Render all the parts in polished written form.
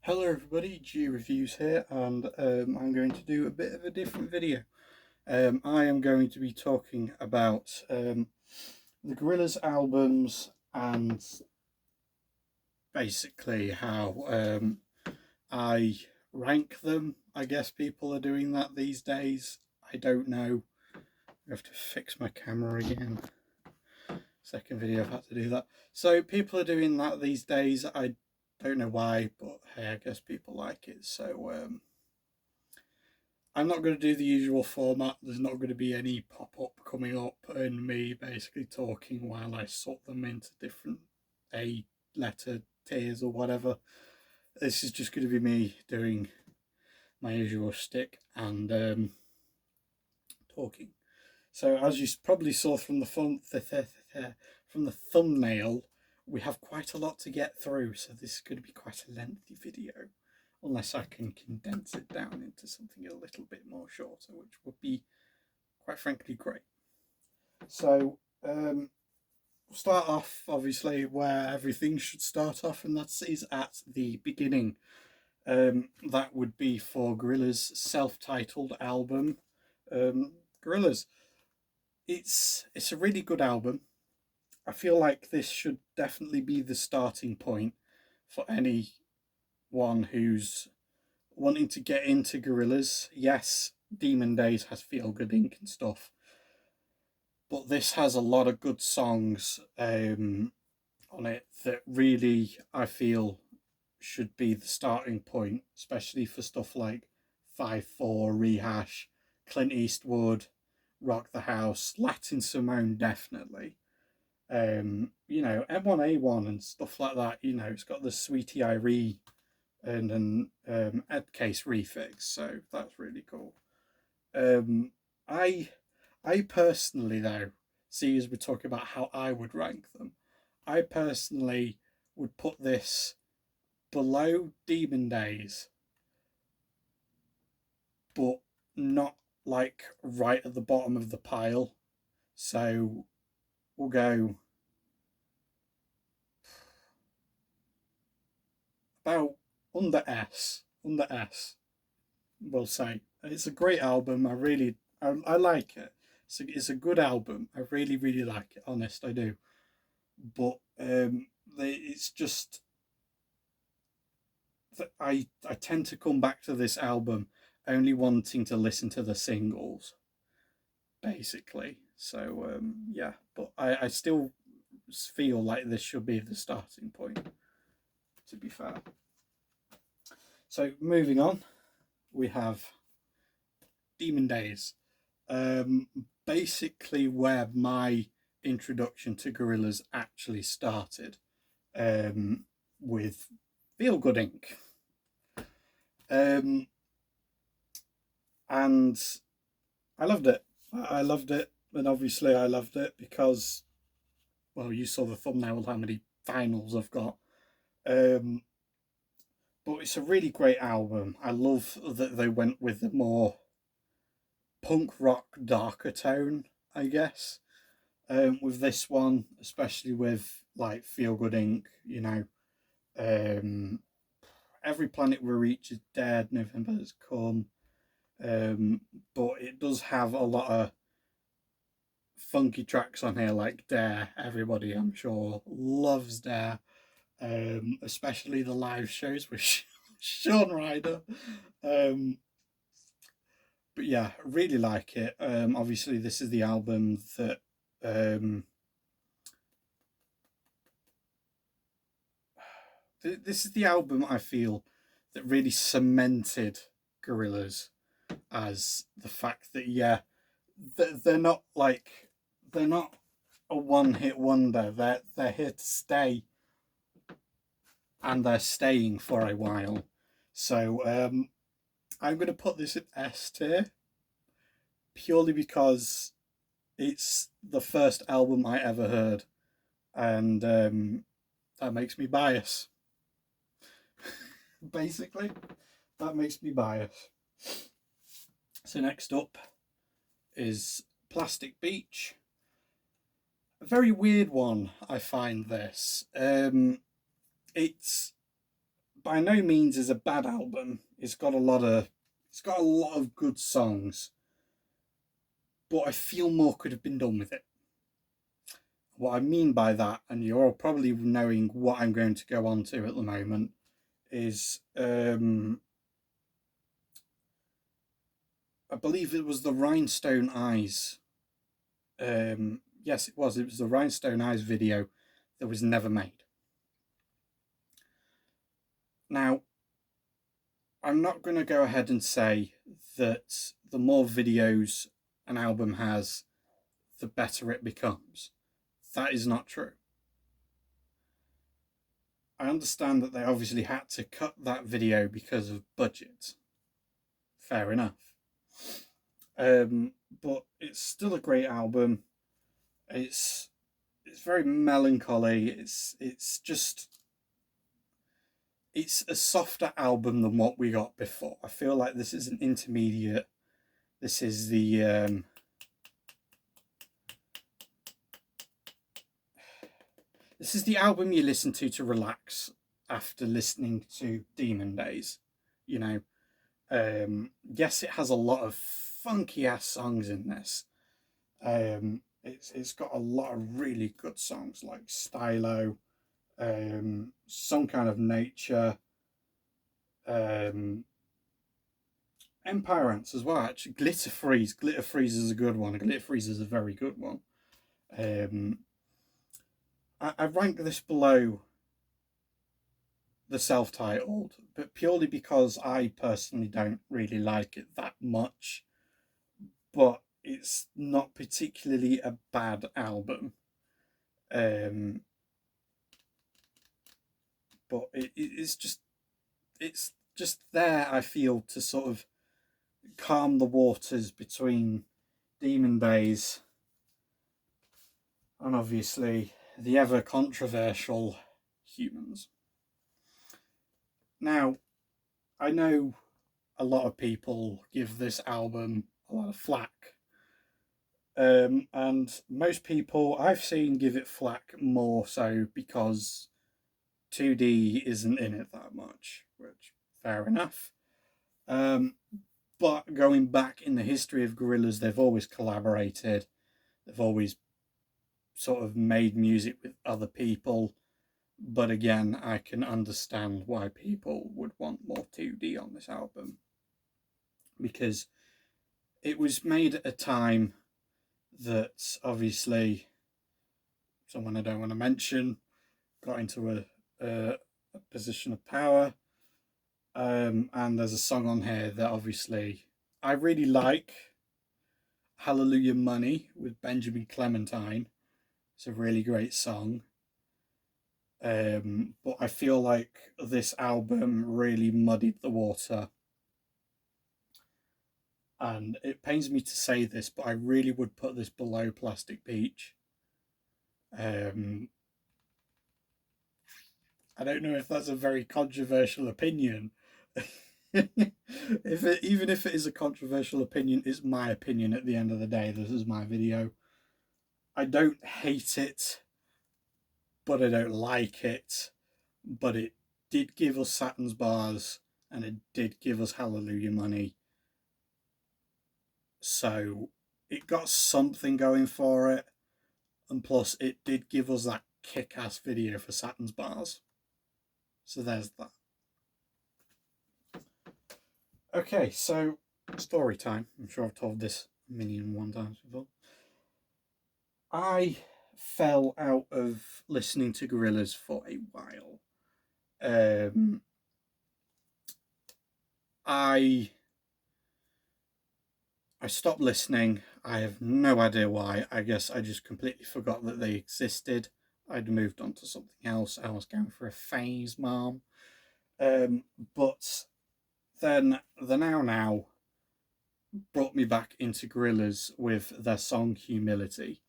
Hello everybody, G.reviewz here, and I'm going to do a bit of a different video. I am going to be talking about the gorillaz albums and basically how I rank them. I guess people are doing that these days. I don't know. I have to fix my camera again. Second video I've had to do that. So people are doing that these days. I don't know why, but hey, I guess people like it. So I'm not going to do the usual format. There's not going to be any pop-up coming up and me basically talking while I sort them into different A letter tiers or whatever. This is just going to be me doing my usual shtick and talking. So as you probably saw from the thumbnail, we have quite a lot to get through. So this is going to be quite a lengthy video, unless I can condense it down into something a little bit more shorter, which would be, quite frankly, great. So we'll start off, obviously, where everything should start off, and that is at the beginning. That would be for gorillaz' self-titled album, Gorillaz. It's a really good album. I feel like this should definitely be the starting point for anyone who's wanting to get into gorillaz. Yes, Demon Days has Feel Good Inc. and stuff, but this has a lot of good songs on it that really I feel should be the starting point, especially for stuff like 5/4, Rehash, Clint Eastwood, Rock the House, Latin Simone, definitely. M1A1 and stuff like that. It's got the Sweetie Irie and an Ed Case refix, so that's really cool. Um, I I personally, though, see, as we're talking about how I would rank them, I personally would put this below Demon Days, but not like right at the bottom of the pile. So we'll go about under S. We'll say it's a great album. I like it. It's a good album. I really like it. Honest, I do. But it's just that I tend to come back to this album only wanting to listen to the singles, basically. So yeah, but I still feel like this should be the starting point, to be fair. So moving on, we have Demon Days. Basically where my introduction to gorillaz actually started, with Feel Good Inc. And I loved it. I loved it, and obviously I loved it because, well, you saw the thumbnail, how many finals I've got. Um, but it's a really great album. I love that they went with the more punk rock, darker tone, I guess. With this one, especially with like Feel Good Inc. Um, Every Planet We Reach is dead. November has come. But it does have a lot of funky tracks on here, like Dare. Everybody, I'm sure, loves Dare, especially the live shows with Sean Ryder. Um, but yeah, really like it. Obviously, this is the album that this is the album I feel that really cemented gorillaz as the fact that, yeah, they're not like, they're not a one-hit wonder. They're here to stay, and they're staying for a while. So I'm going to put this at S tier purely because it's the first album I ever heard, and that makes me biased. Basically, that makes me biased. So next up is Plastic Beach. A very weird one, I find this. It's by no means is a bad album. It's got a lot of good songs, but I feel more could have been done with it. What I mean by that, and you're all probably knowing what I'm going to go on to at the moment, is I believe it was the Rhinestone Eyes. Yes, it was. It was the Rhinestone Eyes video that was never made. Now, I'm not going to go ahead and say that the more videos an album has, the better it becomes. That is not true. I understand that they obviously had to cut that video because of budget. Fair enough. But it's still a great album. It's very melancholy. It's a softer album than what we got before. I feel like this is an intermediate. This is the this is the album you listen to relax after listening to Demon Days. You know, yes, it has a lot of funky ass songs in this. It's got a lot of really good songs like Stylo, Some Kind of Nature, Empire Ants as well. Actually, Glitter Freeze is a good one. Glitter Freeze is a very good one. I rank this below the self-titled, but purely because I personally don't really like it that much. But it's not particularly a bad album. But it's just there, I feel, to sort of calm the waters between Demon Days and obviously the ever controversial Humanz. Now, I know a lot of people give this album a lot of flack. And most people I've seen give it flack more so because 2D isn't in it that much, which fair enough. But going back in the history of Gorillaz, they've always collaborated. They've always sort of made music with other people. But again, I can understand why people would want more 2D on this album. Because it was made at a time that obviously someone I don't want to mention got into a position of power. And there's a song on here that obviously I really like, Hallelujah Money with Benjamin Clementine. It's a really great song. But I feel like this album really muddied the water. And it pains me to say this, but I really would put this below Plastic Beach. I don't know if that's a very controversial opinion. Even if it is a controversial opinion, it's my opinion at the end of the day. This is my video. I don't hate it, but I don't like it. But it did give us Saturn's Bars, and it did give us Hallelujah Money. So it got something going for it, and plus it did give us that kick-ass video for Saturn's Bars. So there's that. Okay, so story time. I'm sure I've told this a million and one times before. I fell out of listening to Gorillaz for a while. I stopped listening. I have no idea why. I guess I just completely forgot that they existed. I'd moved on to something else. I was going for a phase, Mom. But then the Now brought me back into Gorillaz with their song Humility.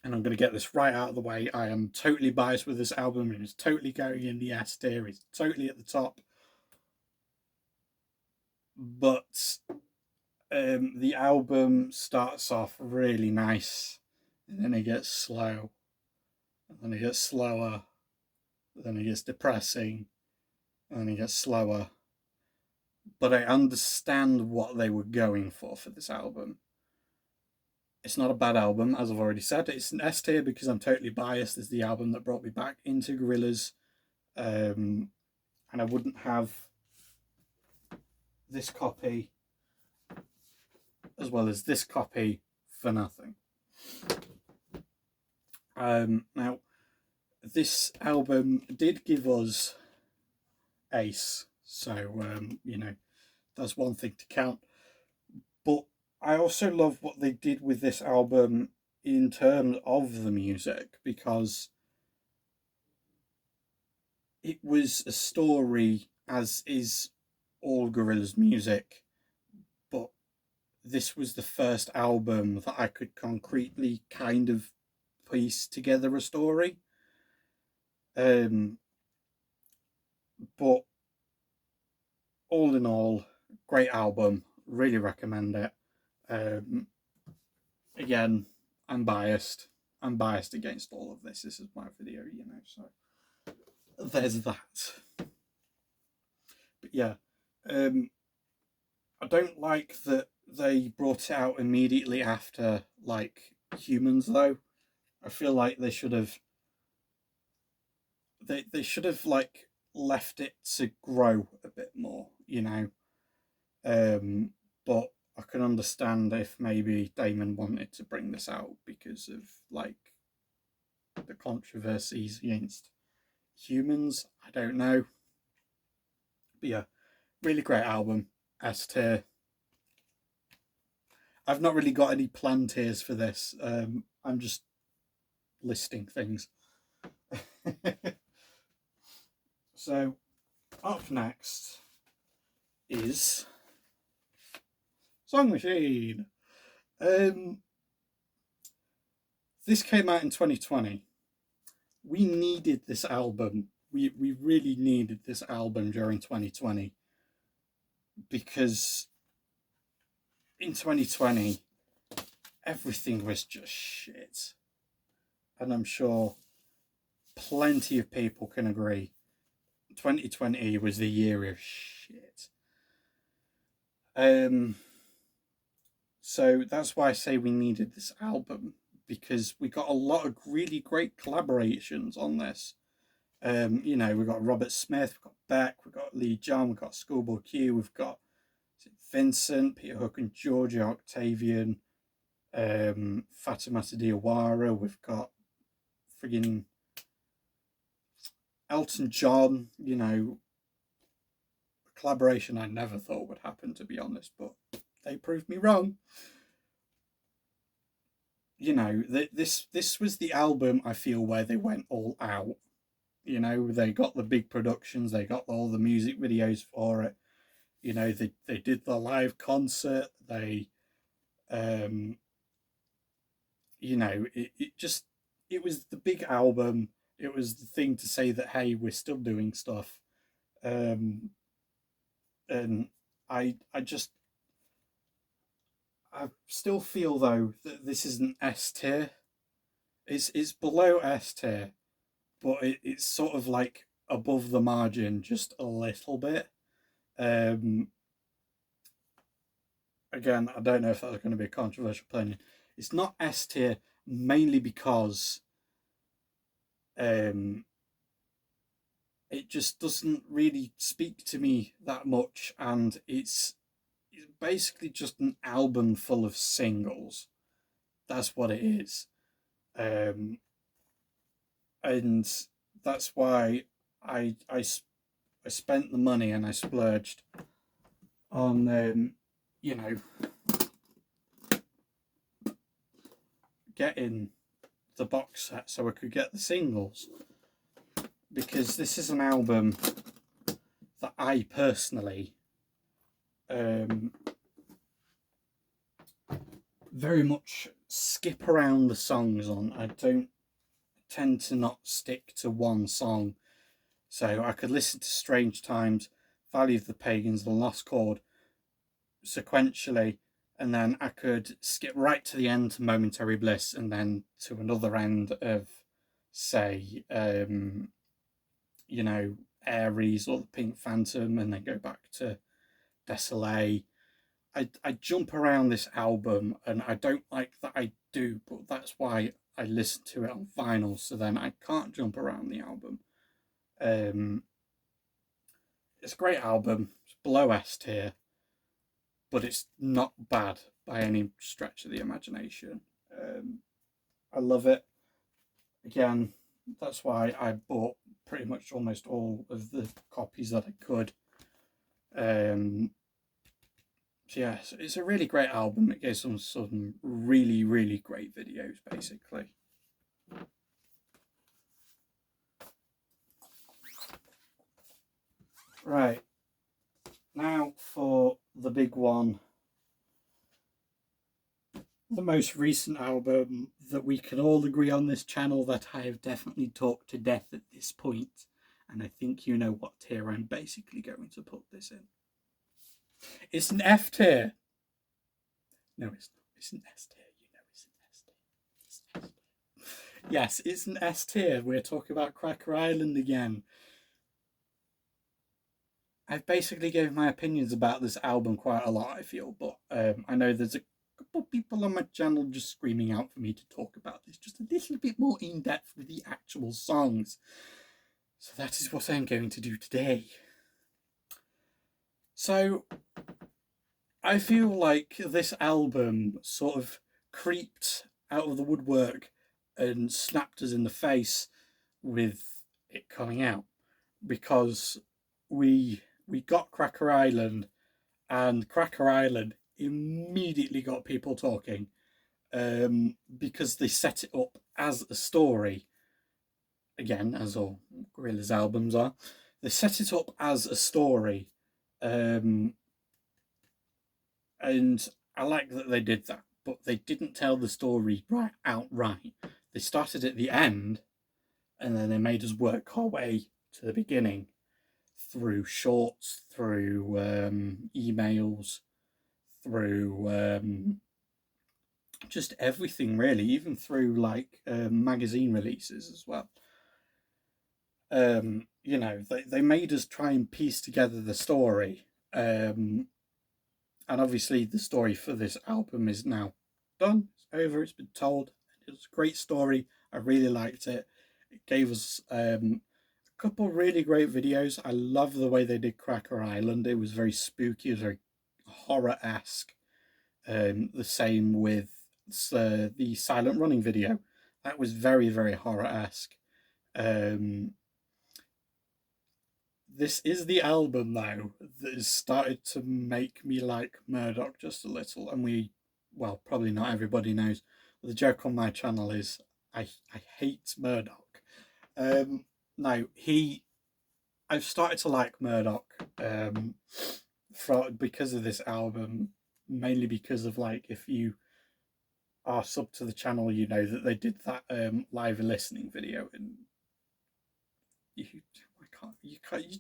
And I'm going to get this right out of the way. I am totally biased with this album, and it's totally going in the S tier. It's totally at the top. But the album starts off really nice, and then it gets slow, and then it gets slower, then it gets depressing, and it gets slower. But I understand what they were going for this album. It's not a bad album, as I've already said. It's an S tier because I'm totally biased. It's the album that brought me back into gorillaz. And I wouldn't have this copy as well as this copy for nothing. Now, this album did give us Ace, so you know, that's one thing to count. But I also love what they did with this album in terms of the music, because it was a story, as is all gorillaz music, but this was the first album that I could concretely kind of piece together a story. But all in all, great album. Really recommend it. Again, I'm biased. I'm biased against all of this. This is my video, you know, so there's that. But yeah, I don't like that they brought it out immediately after, like, Humanz, though. I feel like they should have like left it to grow a bit more, you know. But I can understand if maybe Damon wanted to bring this out because of, like, the controversies against Humanz. I don't know. But yeah, really great album. S tier. I've not really got any planned tiers for this. I'm just listing things. So, up next is Song Machine. This came out in 2020. We needed this album. We really needed this album during 2020, because in 2020 everything was just shit, and I'm sure plenty of people can agree 2020 was the year of shit. So that's why I say we needed this album, because we got a lot of really great collaborations on this. You know, we've got Robert Smith, we've got Beck, we've got Lee John, we've got Schoolboy Q, we've got Vincent, Peter Hook and Georgia, Octavian, Fatimata Diawara, we've got friggin' Elton John, you know, a collaboration I never thought would happen, to be honest, but they proved me wrong. You know, this was the album, I feel, where they went all out. You know, they got the big productions, they got all the music videos for it. You know, they did the live concert, they, you know, it was the big album. It was the thing to say that, hey, we're still doing stuff. And I still feel, though, that this is an S tier. It's below S tier, but it's sort of like above the margin just a little bit. Again, I don't know if that's going to be a controversial opinion. It's not S tier mainly because it just doesn't really speak to me that much, and it's basically just an album full of singles. That's what it is. And that's why I spent the money and I splurged on, you know, getting the box set so I could get the singles, because this is an album that I personally very much skip around the songs on. I don't tend to not stick to one song, so I could listen to Strange Times, Valley of the Pagans, and Lost Chord sequentially, and then I could skip right to the end to Momentary Bliss, and then to another end of, say, you know, Aries or the Pink Phantom, and then go back to Désolé. I jump around this album, and I don't like that I do, but that's why I listen to it on vinyl, so then I can't jump around the album. It's a great album. It's below S tier, but it's not bad by any stretch of the imagination. I love it. Again, that's why I bought pretty much almost all of the copies that I could. So yeah, it's a really great album. It gives them some really, really great videos, basically. Right, now for the big one. The most recent album that we can all agree on this channel that I have definitely talked to death at this point. And I think you know what tier I'm basically going to put this in. It's an F tier. No, it's not. It's an S tier. You know it's an S tier. It's an S tier. Yes, it's an S tier. We're talking about Cracker Island again. I've basically given my opinions about this album quite a lot, I feel, but I know there's a couple of people on my channel just screaming out for me to talk about this just a little bit more in depth with the actual songs. So that is what I'm going to do today. So I feel like this album sort of creeped out of the woodwork and snapped us in the face with it coming out, because we got Cracker Island, and Cracker Island immediately got people talking, because they set it up as a story. Again, as all gorillaz albums are, they set it up as a story, and I like that they did that. But they didn't tell the story outright. They started at the end, and then they made us work our way to the beginning through shorts, through emails, through just everything really, even through like magazine releases as well. You know, they made us try and piece together the story, and obviously the story for this album is now done. It's over. It's been told. It was a great story. I really liked it. It gave us a couple really great videos. I love the way they did Cracker Island. It was very spooky. It was very horror-esque. The same with the Silent Running video. That was very, very horror-esque. This is the album now that has started to make me like Murdoch just a little. And well, probably not everybody knows, but the joke on my channel is I hate Murdoch. Now, I've started to like Murdoch because of this album, mainly because of, like, if you are sub to the channel, you know that they did that live listening video, and you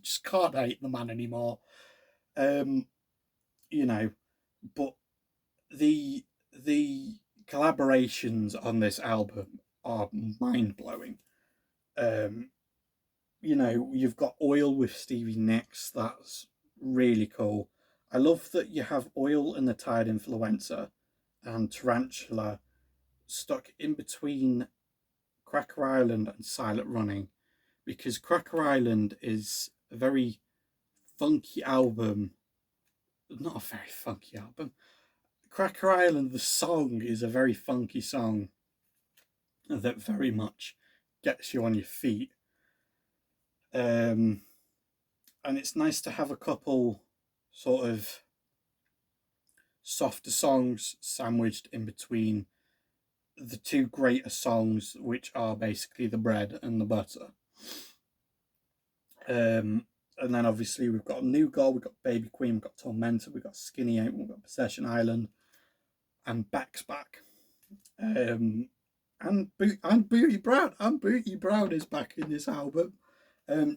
just can't hate the man anymore. You know, but the collaborations on this album are mind blowing. You know, you've got Oil with Stevie Nicks. That's really cool. I love that you have Oil and the Tired Influencer and Tarantula stuck in between Cracker Island and Silent Running, because Cracker Island is a very funky album. Not a very funky album. Cracker Island, the song, is a very funky song that very much gets you on your feet. And it's nice to have a couple sort of softer songs sandwiched in between the two greater songs, which are basically the bread and the butter. And then obviously we've got New Girl, we've got Baby Queen, we've got Tormentor, we've got Skinny Ape, we've got Possession Island, and Beck's back. And Booty Brown. And Booty Brown is back in this album.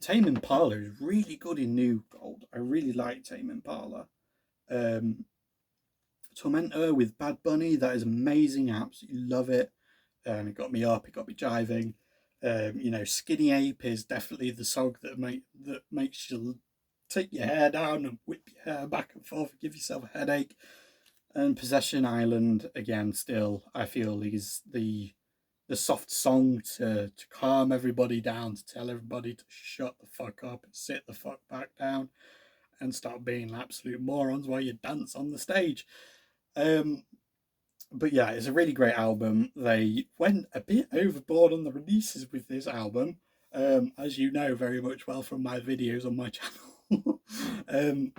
Tame Impala is really good in New Gold. I really like Tame Impala. Tormentor with Bad Bunny, that is amazing. I absolutely love it. It got me up, it got me jiving. You know, Skinny Ape is definitely the song that makes you take your hair down and whip your hair back and forth and give yourself a headache. And Possession Island, again, still I feel is the soft song to calm everybody down, to tell everybody to shut the fuck up and sit the fuck back down and stop being absolute morons while you dance on the stage. Um, but yeah, it's a really great album. They went a bit overboard on the releases with this album, as you know very much well from my videos on my channel. um,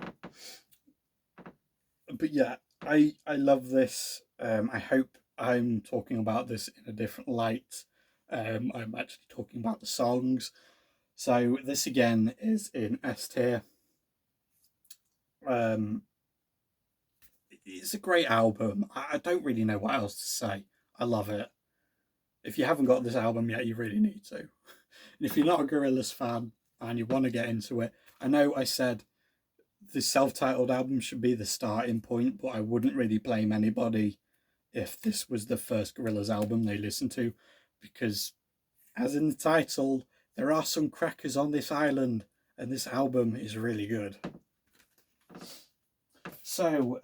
but yeah, I love this. I hope I'm talking about this in a different light. I'm actually talking about the songs. So this again is in S tier. Um, it's a great album. I don't really know what else to say. I love it. If you haven't got this album yet, you really need to. And if you're not a Gorillaz fan and you want to get into it, I know I said the self-titled album should be the starting point, but I wouldn't really blame anybody if this was the first Gorillaz album they listened to, because as in the title, there are some crackers on this island, and this album is really good. So,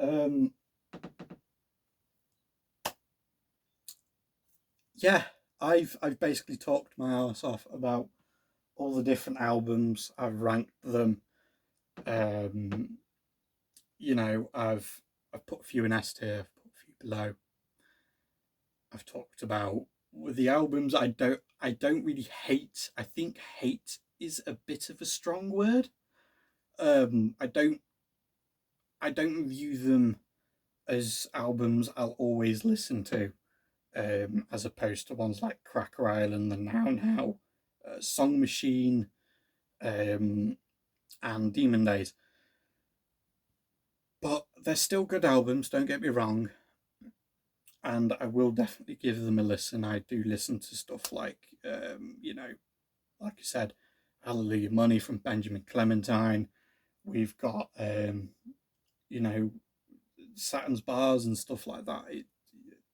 yeah, I've basically talked my ass off about all the different albums. I've ranked them. Um, you know, I've put a few in S tier, I've put a few below. I've talked about the albums I don't really hate. I think hate is a bit of a strong word. I don't view them as albums I'll always listen to, as opposed to ones like Cracker Island, the Now Now, Song Machine, and Demon Days. But they're still good albums, don't get me wrong, and I will definitely give them a listen. I do listen to stuff like, you know, like I said, Hallelujah Money from Benjamin Clementine. We've got, you know, Saturn's Bars and stuff like that.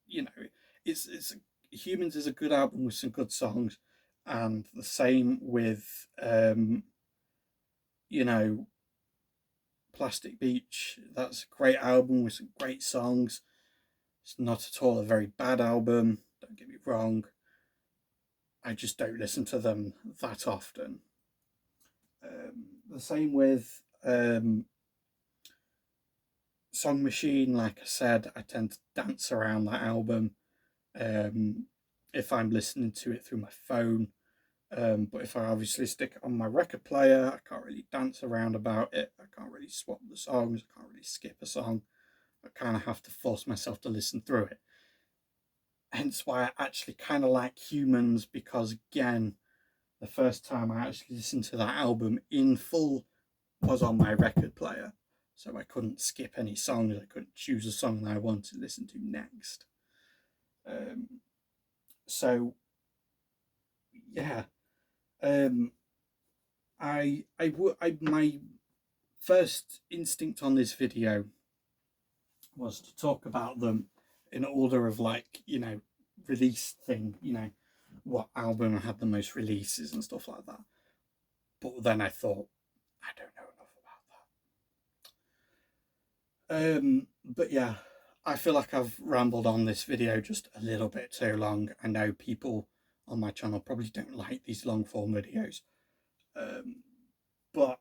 You know, it's Humans is a good album with some good songs, and the same with, you know, Plastic Beach. That's a great album with some great songs. It's not at all a very bad album, don't get me wrong. I just don't listen to them that often. The same with Song Machine. Like I said, I tend to dance around that album if I'm listening to it through my phone. But if I obviously stick it on my record player, I can't really dance around about it. I can't really swap the songs. I can't really skip a song. I kind of have to force myself to listen through it. Hence why I actually kind of like Humanz, because again, the first time I actually listened to that album in full was on my record player. So I couldn't skip any songs. I couldn't choose a song that I wanted to listen to next. So yeah, um, my first instinct on this video was to talk about them in order of, like, you know, release thing, you know, what album had the most releases and stuff like that. But then I thought, I don't know enough about that. But yeah, I feel like I've rambled on this video just a little bit too long. I know people on my channel probably don't like these long form videos. But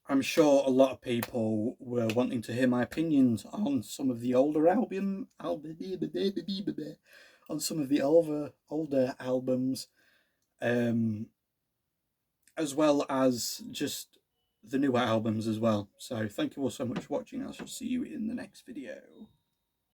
I'm sure a lot of people were wanting to hear my opinions on some of the older on some of the older albums, as well as just the newer albums as well. So thank you all so much for watching. I shall see you in the next video.